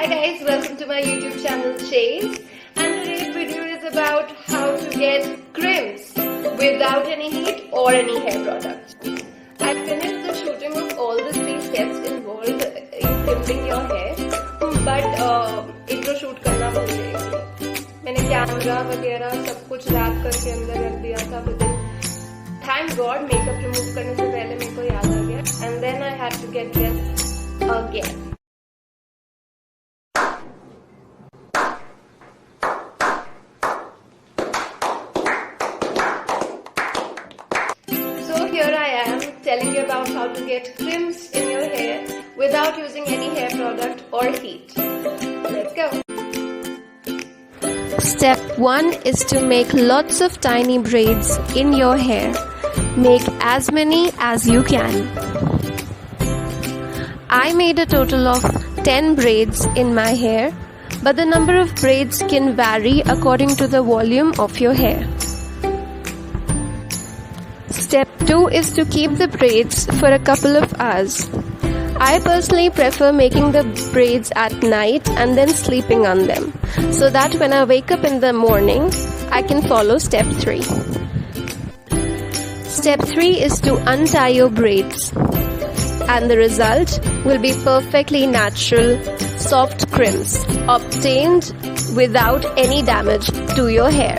Hi guys, welcome to my YouTube channel Chase, and today's video is about how to get crimps without any heat or any hair product. I finished the shooting of all the 3 steps involved in crimping your hair, but एक जो shoot करना भूल गई। मैंने camera वगैरह सब कुछ rap करके अंदर रख दिया था, but thank God makeup remove करने से पहले मेरे को याद आ गया, and then I had to get dressed again. Here I am telling you about how to get crimps in your hair without using any hair product or heat. Let's go. Step 1 is to make lots of tiny braids in your hair. Make as many as you can. I made a total of 10 braids in my hair, but the number of braids can vary according to the volume of your hair. Step 2 is to keep the braids for a couple of hours. I personally prefer making the braids at night and then sleeping on them, so that when I wake up in the morning, I can follow step 3. Step 3 is to untie your braids, and the result will be perfectly natural soft crimps obtained without any damage to your hair.